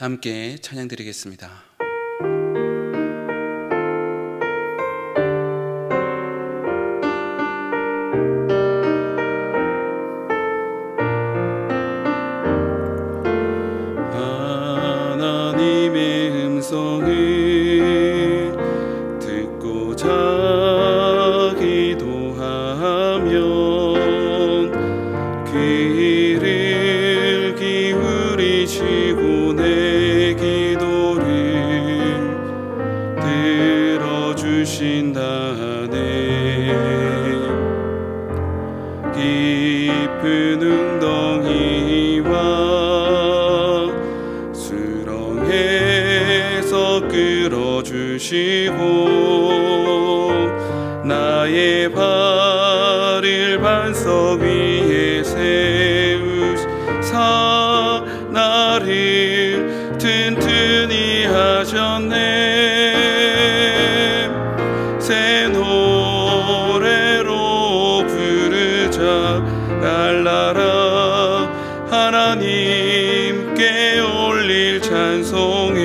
다 함께 찬양 드리겠습니다. 하나님의 음성을 듣고자 기도하면 귀를 기울이시고 내 기도를 들어주신다네. 깊은 웅덩이와 수렁에서 끌어주시고 나의 발을 반석 위에 세우사 나를 튼튼히 하셨네. 새 노래로 부르자 날라라 하나님께 올릴 찬송을.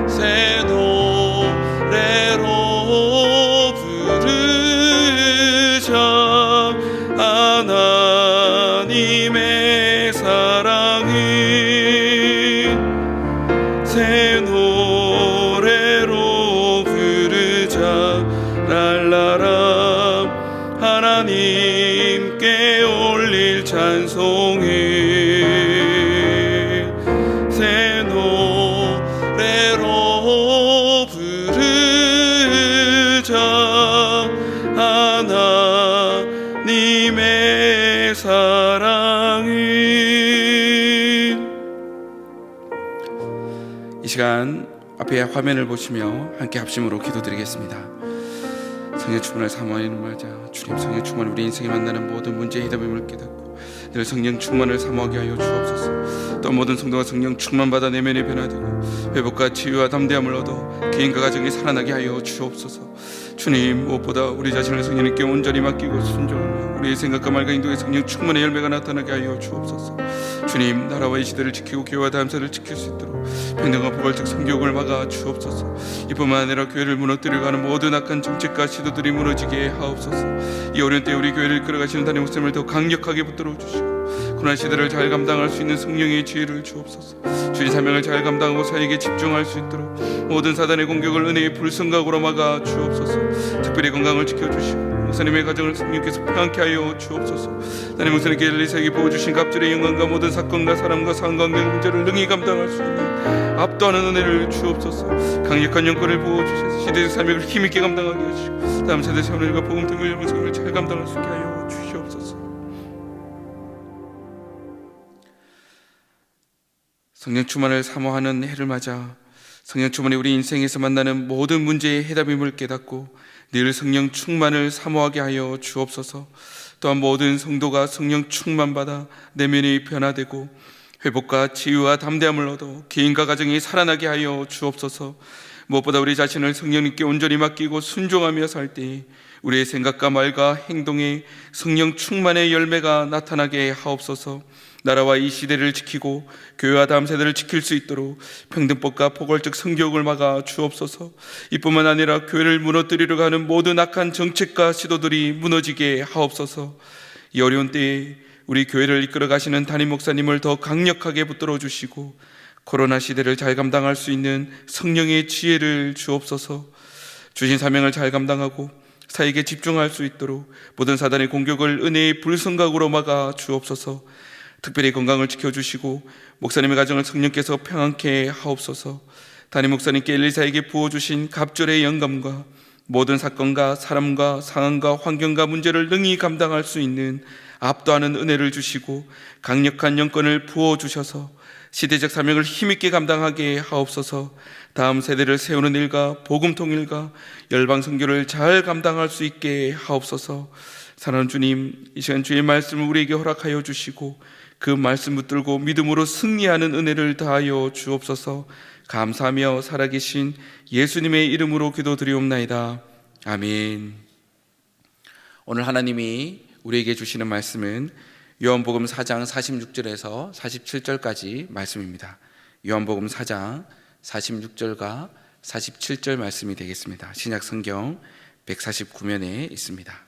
새 노래로 부르자 하나님의 사랑을. 새 노래로 부르자 랄라라 하나님께 올릴 찬송을. 새 노래로 부르자 하나님의 사랑을. 이 시간 앞에 화면을 보시며 함께 합심으로 기도드리겠습니다. 성령 충만을 사모하는 맞아 주님, 성령 충만 우리 인생에 만나는 모든 문제의 해답임을 깨닫고 늘 성령 충만을 사모하게 하여 주옵소서. 또 모든 성도가 성령 충만 받아 내면이 변화되고 회복과 치유와 담대함을 얻어 개인과 가정이 살아나게 하여 주옵소서. 주님, 무엇보다 우리 자신을 성령님께 온전히 맡기고 순종하며 우리의 생각과 말과 행동에 성령 충만의 열매가 나타나게 하여 주옵소서. 주님, 나라와 이 시대를 지키고 교회와 다음사를 지킬 수 있도록 평등과 포괄적 성교육을 막아 주옵소서. 이뿐만 아니라 교회를 무너뜨리려고 하는 모든 악한 정책과 시도들이 무너지게 하옵소서. 이 어려운 때 우리 교회를 이끌어가시는 담임 목사님을 더 강력하게 붙들어 주시고 고난 시대를 잘 감당할 수 있는 성령의 지혜를 주옵소서. 주의 사명을 잘 감당하고 사역에 집중할 수 있도록 모든 사단의 공격을 은혜의 불성각으로 막아 주옵소서. 특별히 건강을 지켜주시고 목사님의 가정을 성령께서 평안케 하여 주옵소서. 담임 목사님께 엘리사에게 보여주신 갑절의 영광과 모든 사건과 사람과 상관관계 문제를 능히 감당할 수 있는 압도하는 은혜를 주옵소서. 강력한 영권을 부어주셔서 시대의 사명을 힘있게 감당하게 하시고 다음 세대 세원들과 복음 등을 영성을 잘 감당할 수 있게 하여 주시옵소서. 성령 충만을 사모하는 해를 맞아 성령 충만이 우리 인생에서 만나는 모든 문제의 해답임을 깨닫고 늘 성령 충만을 사모하게 하여 주옵소서. 또한 모든 성도가 성령 충만받아 내면이 변화되고 회복과 치유와 담대함을 얻어 개인과 가정이 살아나게 하여 주옵소서. 무엇보다 우리 자신을 성령님께 온전히 맡기고 순종하며 살 때 우리의 생각과 말과 행동에 성령 충만의 열매가 나타나게 하옵소서. 나라와 이 시대를 지키고 교회와 다음 세대를 지킬 수 있도록 평등법과 포괄적 성교육을 막아 주옵소서. 이뿐만 아니라 교회를 무너뜨리려고 하는 모든 악한 정책과 시도들이 무너지게 하옵소서. 이 어려운 때에 우리 교회를 이끌어 가시는 담임 목사님을 더 강력하게 붙들어 주시고 코로나 시대를 잘 감당할 수 있는 성령의 지혜를 주옵소서. 주신 사명을 잘 감당하고 사역에 집중할 수 있도록 모든 사단의 공격을 은혜의 불성각으로 막아 주옵소서. 특별히 건강을 지켜주시고 목사님의 가정을 성령께서 평안케 하옵소서. 담임 목사님께 엘리사에게 부어주신 갑절의 영감과 모든 사건과 사람과 상황과 환경과 문제를 능히 감당할 수 있는 압도하는 은혜를 주시고 강력한 영권을 부어주셔서 시대적 사명을 힘있게 감당하게 하옵소서. 다음 세대를 세우는 일과 복음 통일과 열방 선교를 잘 감당할 수 있게 하옵소서. 사랑하는 주님, 이 시간 주의 말씀을 우리에게 허락하여 주시고 그 말씀 붙들고 믿음으로 승리하는 은혜를 다하여 주옵소서. 감사하며 살아계신 예수님의 이름으로 기도드리옵나이다. 아멘. 오늘 하나님이 우리에게 주시는 말씀은 요한복음 4장 46절에서 47절까지 말씀입니다. 요한복음 4장 46절과 47절 말씀이 되겠습니다. 신약 성경 149면에 있습니다.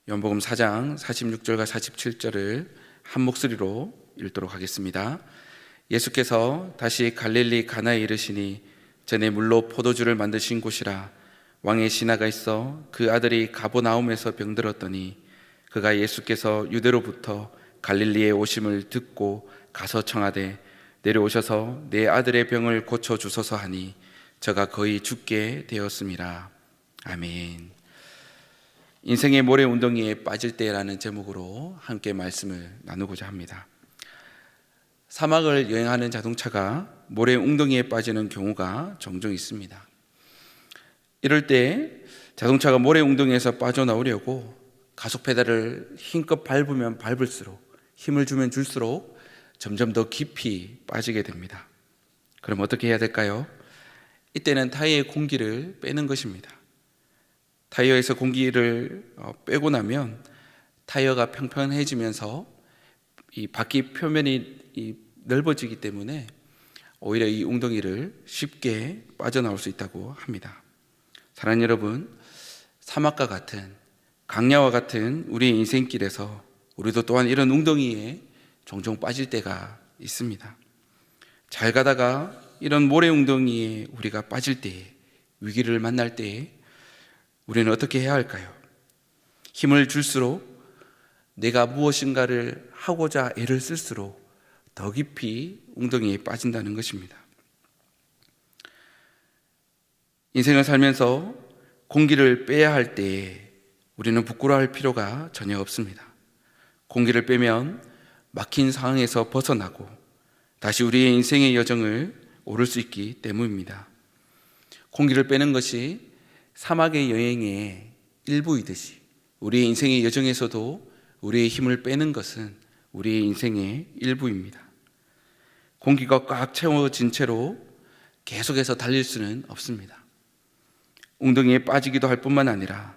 요한복음 4장 46절과 47절을 한 목소리로 읽도록 하겠습니다. 예수께서 다시 갈릴리 가나에 이르시니 전에 물로 포도주를 만드신 곳이라. 왕의 신하가 있어 그 아들이 가버나움에서 병들었더니 그가 예수께서 유대로부터 갈릴리에 오심을 듣고 가서 청하되 내려오셔서 내 아들의 병을 고쳐 주소서 하니 저가 거의 죽게 되었음이라. 아멘. 인생의 모래 웅덩이에 빠질 때라는 제목으로 함께 말씀을 나누고자 합니다. 사막을 여행하는 자동차가 모래 웅덩이에 빠지는 경우가 종종 있습니다. 이럴 때 자동차가 모래 웅덩이에서 빠져나오려고 가속 페달을 힘껏 밟으면 밟을수록, 힘을 주면 줄수록 점점 더 깊이 빠지게 됩니다. 그럼 어떻게 해야 될까요? 이때는 타이어의 공기를 빼는 것입니다. 타이어에서 공기를 빼고 나면 타이어가 평평해지면서 이 바퀴 표면이 넓어지기 때문에 오히려 이 웅덩이를 쉽게 빠져나올 수 있다고 합니다. 사랑하는 여러분, 사막과 같은, 강야와 같은 우리의 인생길에서 우리도 또한 이런 웅덩이에 종종 빠질 때가 있습니다. 잘 가다가 이런 모래 웅덩이에 우리가 빠질 때에, 위기를 만날 때에 우리는 어떻게 해야 할까요? 힘을 줄수록, 내가 무엇인가를 하고자 애를 쓸수록 더 깊이 웅덩이에 빠진다는 것입니다. 인생을 살면서 공기를 빼야 할 때에 우리는 부끄러워할 필요가 전혀 없습니다. 공기를 빼면 막힌 상황에서 벗어나고 다시 우리의 인생의 여정을 오를 수 있기 때문입니다. 공기를 빼는 것이 사막의 여행의 일부이듯이 우리의 인생의 여정에서도 우리의 힘을 빼는 것은 우리의 인생의 일부입니다. 공기가 꽉 채워진 채로 계속해서 달릴 수는 없습니다. 웅덩이에 빠지기도 할 뿐만 아니라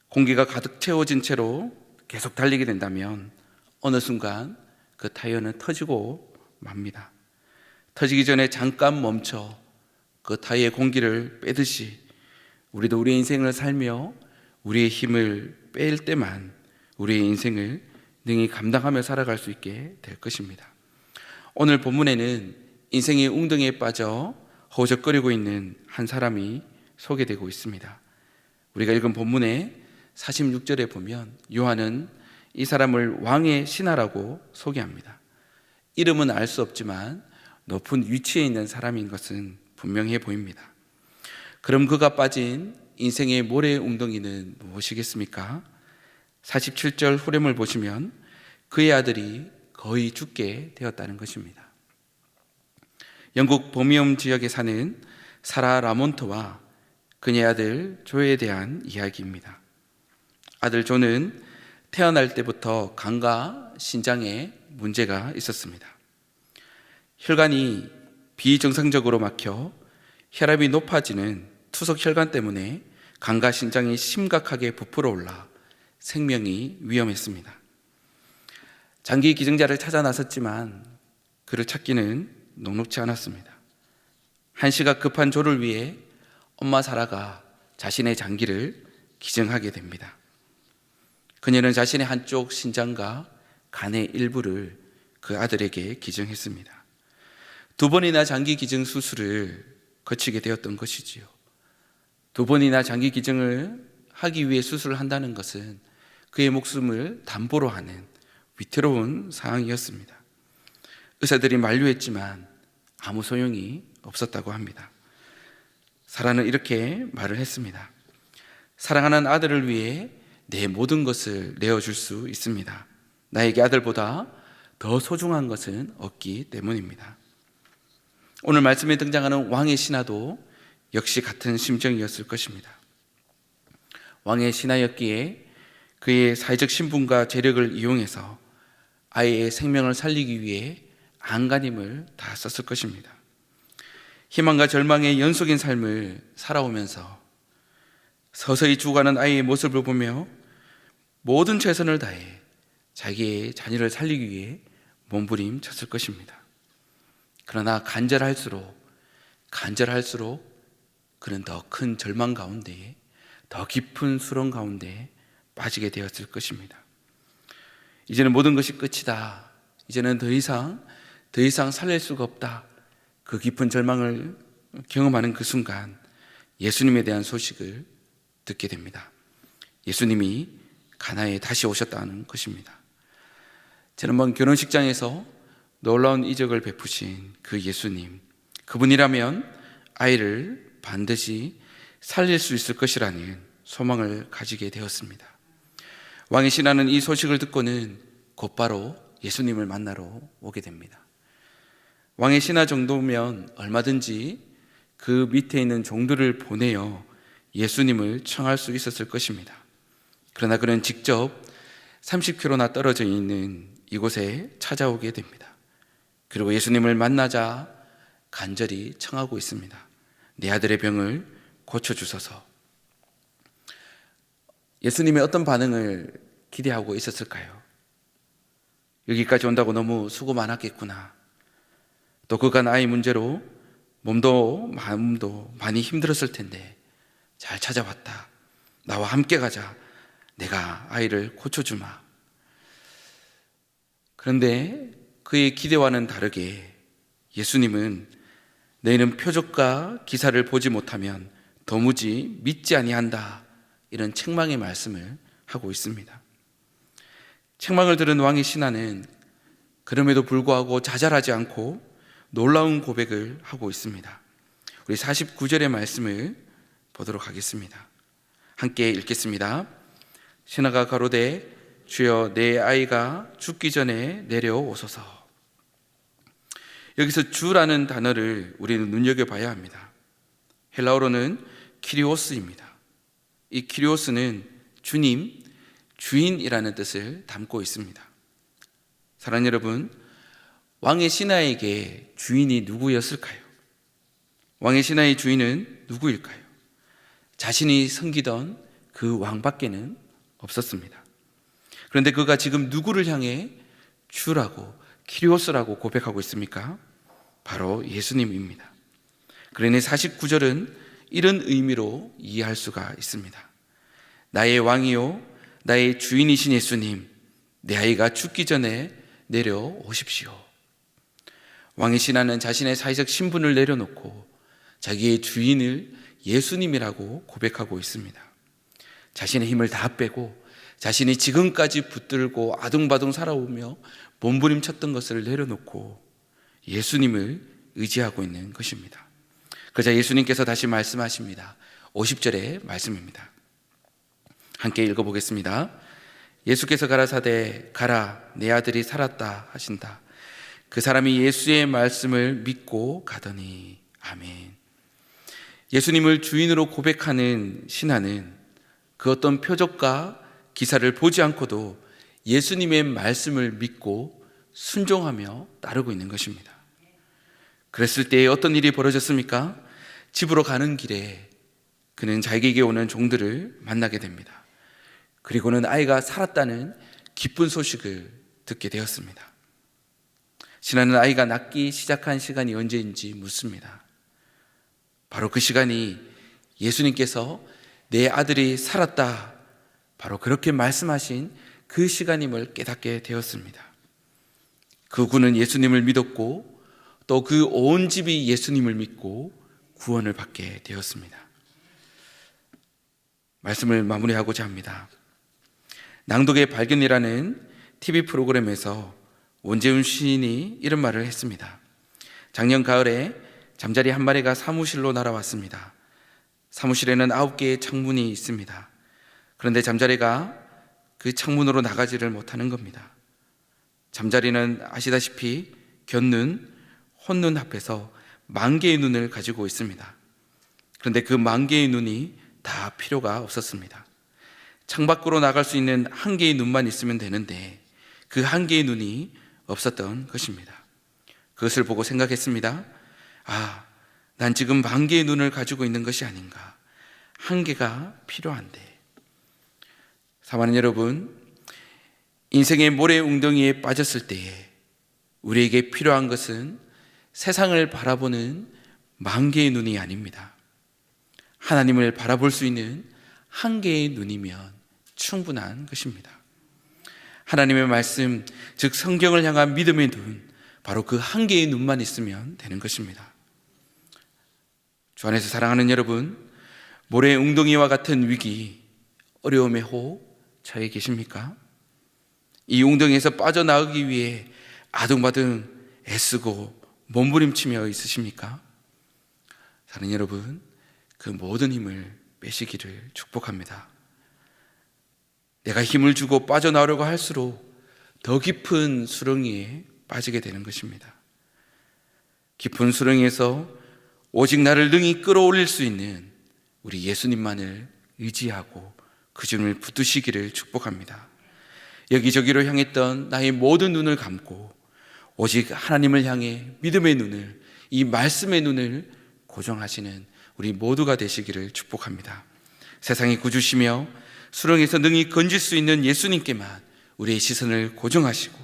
공기가 가득 채워진 채로 계속 달리게 된다면 어느 순간 그 타이어는 터지고 맙니다. 터지기 전에 잠깐 멈춰 그 타이어의 공기를 빼듯이 우리도 우리의 인생을 살며 우리의 힘을 뺄 때만 우리의 인생을 능히 감당하며 살아갈 수 있게 될 것입니다. 오늘 본문에는 인생의 웅덩이에 빠져 허우적거리고 있는 한 사람이 소개되고 있습니다. 우리가 읽은 본문의 46절에 보면 요한은 이 사람을 왕의 신하라고 소개합니다. 이름은 알 수 없지만 높은 위치에 있는 사람인 것은 분명해 보입니다. 그럼 그가 빠진 인생의 모래 웅덩이는 무엇이겠습니까? 47절 후렴을 보시면 그의 아들이 거의 죽게 되었다는 것입니다. 영국 버미엄 지역에 사는 사라 라몬트와 그녀의 아들 조에 대한 이야기입니다. 아들 조는 태어날 때부터 간과 신장에 문제가 있었습니다. 혈관이 비정상적으로 막혀 혈압이 높아지는 투석 혈관 때문에 간과 신장이 심각하게 부풀어 올라 생명이 위험했습니다. 장기 기증자를 찾아 나섰지만 그를 찾기는 녹록지 않았습니다. 한시가 급한 조를 위해 엄마 사라가 자신의 장기를 기증하게 됩니다. 그녀는 자신의 한쪽 신장과 간의 일부를 그 아들에게 기증했습니다. 2번이나 장기 기증 수술을 거치게 되었던 것이지요. 2번이나 장기 기증을 하기 위해 수술을 한다는 것은 그의 목숨을 담보로 하는 위태로운 상황이었습니다. 의사들이 만류했지만 아무 소용이 없었다고 합니다. 사라는 이렇게 말을 했습니다. 사랑하는 아들을 위해 내 모든 것을 내어줄 수 있습니다. 나에게 아들보다 더 소중한 것은 없기 때문입니다. 오늘 말씀에 등장하는 왕의 신하도 역시 같은 심정이었을 것입니다. 왕의 신하였기에 그의 사회적 신분과 재력을 이용해서 아이의 생명을 살리기 위해 안간힘을 다 썼을 것입니다. 희망과 절망의 연속인 삶을 살아오면서 서서히 죽어가는 아이의 모습을 보며 모든 최선을 다해 자기의 자녀를 살리기 위해 몸부림쳤을 것입니다. 그러나 간절할수록 그는 더 큰 절망 가운데, 더 깊은 수렁 가운데 빠지게 되었을 것입니다. 이제는 모든 것이 끝이다. 이제는 더 이상 살릴 수가 없다. 그 깊은 절망을 경험하는 그 순간 예수님에 대한 소식을 듣게 됩니다. 예수님이 가나에 다시 오셨다는 것입니다. 지난번 결혼식장에서 놀라운 이적을 베푸신 그 예수님, 그분이라면 아이를 반드시 살릴 수 있을 것이라는 소망을 가지게 되었습니다. 왕의 신하는 이 소식을 듣고는 곧바로 예수님을 만나러 오게 됩니다. 왕의 신하 정도면 얼마든지 그 밑에 있는 종들을 보내어 예수님을 청할 수 있었을 것입니다. 그러나 그는 직접 30km나 떨어져 있는 이곳에 찾아오게 됩니다. 그리고 예수님을 만나자 간절히 청하고 있습니다. 내 아들의 병을 고쳐주소서. 예수님의 어떤 반응을 기대하고 있었을까요? 여기까지 온다고 너무 수고 많았겠구나. 또 그간 아이 문제로 몸도 마음도 많이 힘들었을 텐데 잘 찾아왔다. 나와 함께 가자. 내가 아이를 고쳐주마. 그런데 그의 기대와는 다르게 예수님은 너희는 표적과 기사를 보지 못하면 도무지 믿지 아니한다. 이런 책망의 말씀을 하고 있습니다. 책망을 들은 왕의 신하는 그럼에도 불구하고 좌절하지 않고 놀라운 고백을 하고 있습니다. 우리 49절의 말씀을 보도록 하겠습니다. 함께 읽겠습니다. 신하가 가로되 주여 내 아이가 죽기 전에 내려오소서. 여기서 주라는 단어를 우리는 눈여겨봐야 합니다. 헬라어로는 키리오스입니다. 이 키리오스는 주님, 주인이라는 뜻을 담고 있습니다. 사랑하는 여러분, 왕의 신하에게 주인이 누구였을까요? 왕의 신하의 주인은 누구일까요? 자신이 섬기던 그 왕밖에는 없었습니다. 그런데 그가 지금 누구를 향해 주라고, 키리오스라고 고백하고 있습니까? 바로 예수님입니다. 그러니 49절은 이런 의미로 이해할 수가 있습니다. 나의 왕이요 나의 주인이신 예수님, 내 아이가 죽기 전에 내려오십시오. 왕의 신하는 자신의 사회적 신분을 내려놓고 자기의 주인을 예수님이라고 고백하고 있습니다. 자신의 힘을 다 빼고 자신이 지금까지 붙들고 아둥바둥 살아오며 몸부림쳤던 것을 내려놓고 예수님을 의지하고 있는 것입니다. 그러자 예수님께서 다시 말씀하십니다. 50절의 말씀입니다. 함께 읽어보겠습니다. 예수께서 가라사대 가라 내 아들이 살았다 하신다. 그 사람이 예수의 말씀을 믿고 가더니. 아멘. 예수님을 주인으로 고백하는 신하는 그 어떤 표적과 기사를 보지 않고도 예수님의 말씀을 믿고 순종하며 따르고 있는 것입니다. 그랬을 때 어떤 일이 벌어졌습니까? 집으로 가는 길에 그는 자기에게 오는 종들을 만나게 됩니다. 그리고는 아이가 살았다는 기쁜 소식을 듣게 되었습니다. 신하는 아이가 낫기 시작한 시간이 언제인지 묻습니다. 바로 그 시간이 예수님께서 내 아들이 살았다, 바로 그렇게 말씀하신 그 시간임을 깨닫게 되었습니다. 그 군은 예수님을 믿었고 또 그 온 집이 예수님을 믿고 구원을 받게 되었습니다. 말씀을 마무리하고자 합니다. 낭독의 발견이라는 TV 프로그램에서 원재훈 시인이 이런 말을 했습니다. 작년 가을에 잠자리 한 마리가 사무실로 날아왔습니다. 사무실에는 9개의 창문이 있습니다. 그런데 잠자리가 그 창문으로 나가지를 못하는 겁니다. 잠자리는 아시다시피 곁눈, 혼눈 합해서 10,000개의 눈을 가지고 있습니다. 그런데 그 10,000개의 눈이 다 필요가 없었습니다. 창밖으로 나갈 수 있는 1개의 눈만 있으면 되는데 그 1개의 눈이 없었던 것입니다. 그것을 보고 생각했습니다. 난 지금 10,000개의 눈을 가지고 있는 것이 아닌가. 1개가 필요한데. 사랑하는 여러분, 인생의 모래 웅덩이에 빠졌을 때에 우리에게 필요한 것은 세상을 바라보는 만 개의 눈이 아닙니다. 하나님을 바라볼 수 있는 한 개의 눈이면 충분한 것입니다. 하나님의 말씀, 즉 성경을 향한 믿음의 눈, 바로 그 한 개의 눈만 있으면 되는 것입니다. 주 안에서 사랑하는 여러분, 모래 웅덩이와 같은 위기, 어려움의 혹 처해 계십니까? 이 웅덩이에서 빠져나오기 위해 아둥바둥 애쓰고 몸부림치며 있으십니까? 사랑하는 여러분, 그 모든 힘을 빼시기를 축복합니다. 내가 힘을 주고 빠져나오려고 할수록 더 깊은 수렁이에 빠지게 되는 것입니다. 깊은 수렁에서 오직 나를 능히 끌어올릴 수 있는 우리 예수님만을 의지하고 그 주님을 붙드시기를 축복합니다. 여기저기로 향했던 나의 모든 눈을 감고 오직 하나님을 향해 믿음의 눈을, 이 말씀의 눈을 고정하시는 우리 모두가 되시기를 축복합니다. 세상이 구주시며 수렁에서 능히 건질 수 있는 예수님께만 우리의 시선을 고정하시고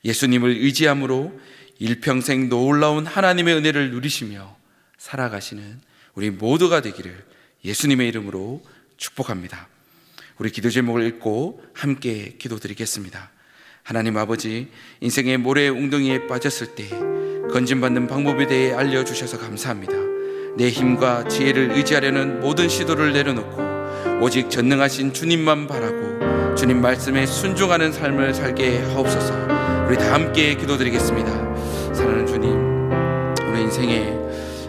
예수님을 의지함으로 일평생 놀라운 하나님의 은혜를 누리시며 살아가시는 우리 모두가 되기를 예수님의 이름으로 축복합니다. 우리 기도 제목을 읽고 함께 기도드리겠습니다. 하나님 아버지, 인생의 모래 웅덩이에 빠졌을 때 건짐받는 방법에 대해 알려주셔서 감사합니다. 내 힘과 지혜를 의지하려는 모든 시도를 내려놓고 오직 전능하신 주님만 바라고 주님 말씀에 순종하는 삶을 살게 하옵소서. 우리 다 함께 기도드리겠습니다. 사랑하는 주님, 우리 인생에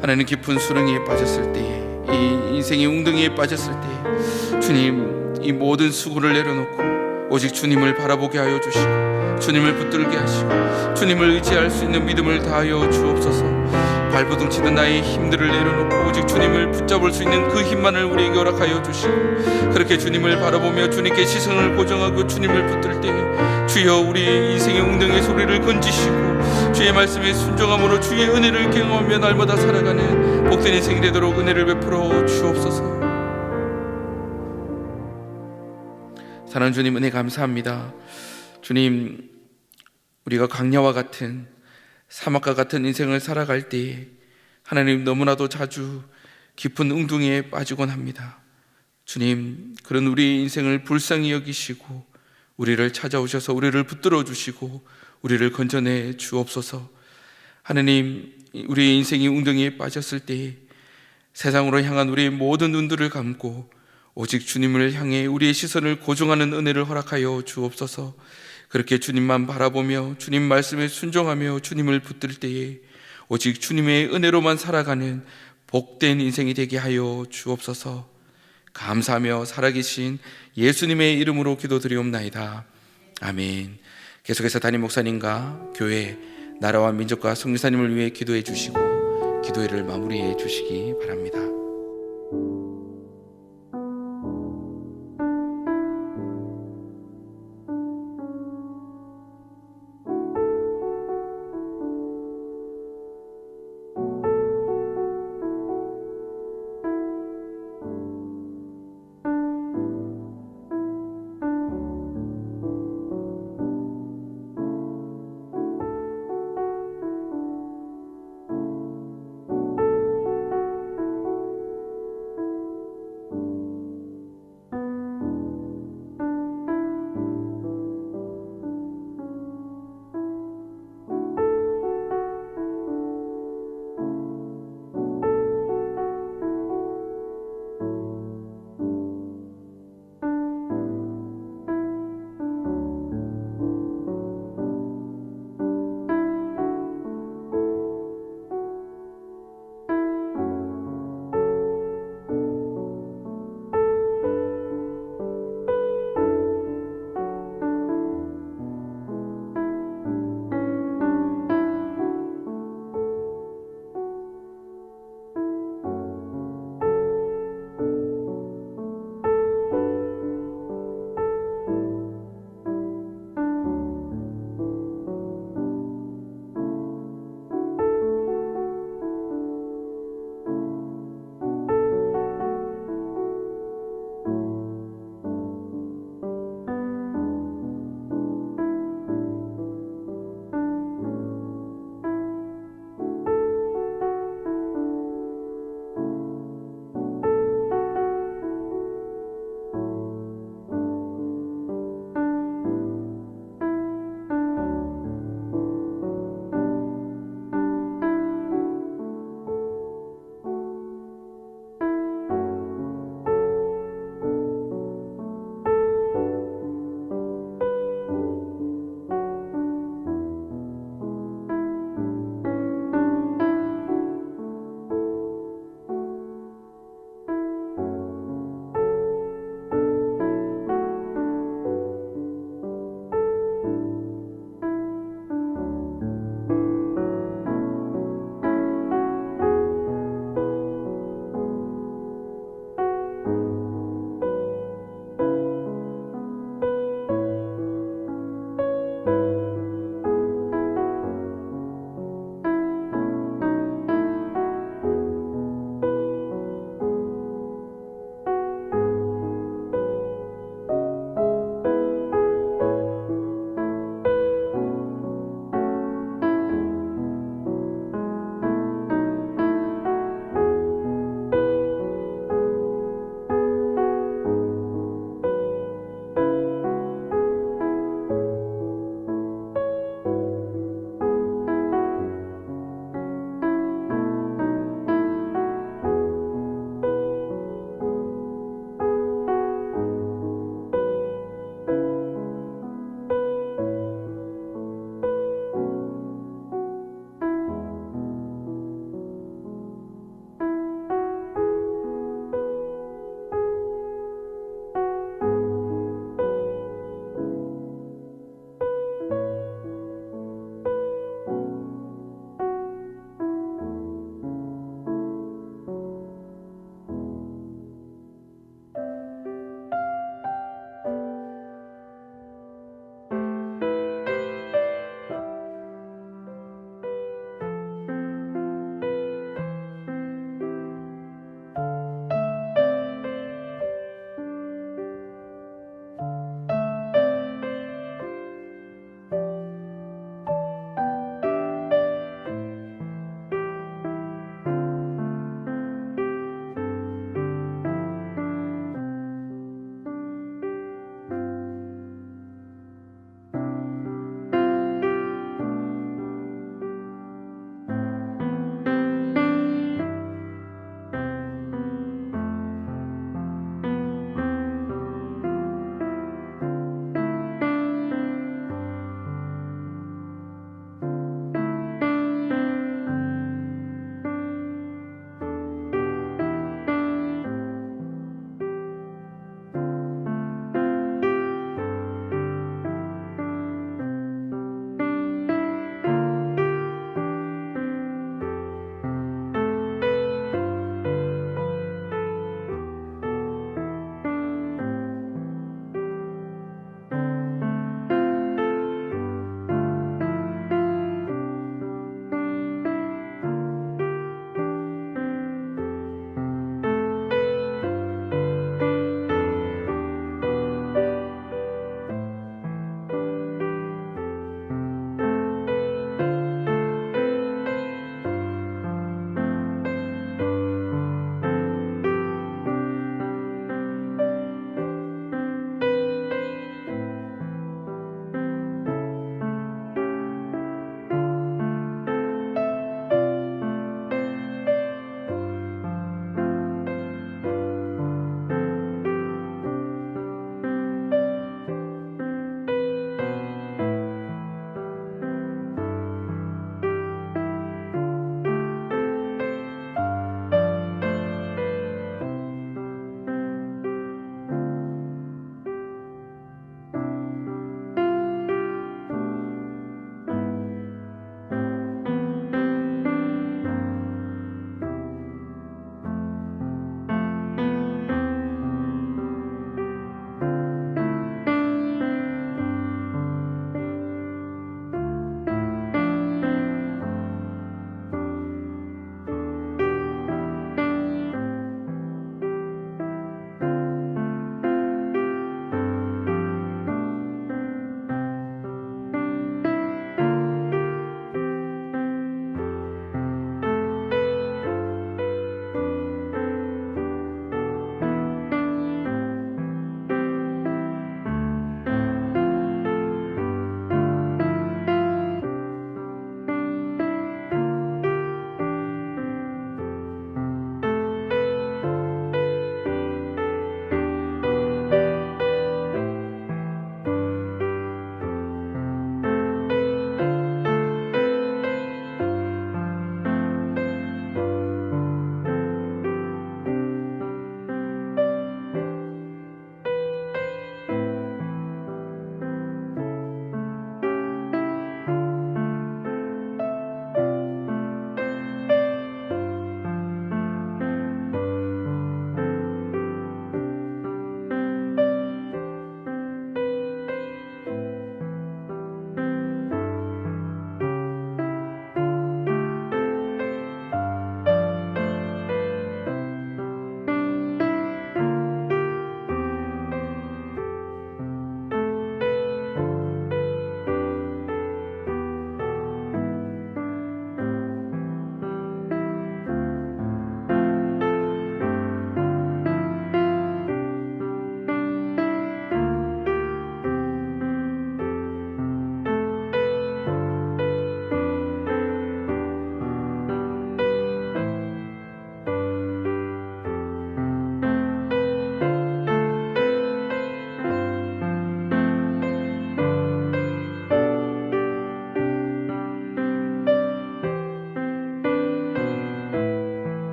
하나님 깊은 수렁이에 빠졌을 때, 이 인생의 웅덩이에 빠졌을 때 주님, 이 모든 수고를 내려놓고 오직 주님을 바라보게 하여 주시고 주님을 붙들게 하시고 주님을 의지할 수 있는 믿음을 다하여 주옵소서. 발버둥치는 나의 힘들을 내려놓고 오직 주님을 붙잡을 수 있는 그 힘만을 우리에게 허락하여 주시고 그렇게 주님을 바라보며 주님께 시선을 고정하고 주님을 붙들 때 주여 우리 인생의 웅덩이의 소리를 건지시고 주의 말씀에 순종함으로 주의 은혜를 경험하며 날마다 살아가는 복된 인생이 되도록 은혜를 베풀어 주옵소서. 사랑하는 주님, 은혜 감사합니다. 주님, 우리가 광야와 같은 사막과 같은 인생을 살아갈 때 하나님 너무나도 자주 깊은 웅덩이에 빠지곤 합니다. 주님, 그런 우리 인생을 불쌍히 여기시고 우리를 찾아오셔서 우리를 붙들어 주시고 우리를 건져내 주옵소서. 하나님, 우리 인생이 웅덩이에 빠졌을 때 세상으로 향한 우리의 모든 눈들을 감고 오직 주님을 향해 우리의 시선을 고정하는 은혜를 허락하여 주옵소서. 그렇게 주님만 바라보며 주님 말씀에 순종하며 주님을 붙들 때에 오직 주님의 은혜로만 살아가는 복된 인생이 되게 하여 주옵소서. 감사하며 살아계신 예수님의 이름으로 기도드리옵나이다. 아멘. 계속해서 담임 목사님과 교회, 나라와 민족과 성교사님을 위해 기도해 주시고 기도회를 마무리해 주시기 바랍니다.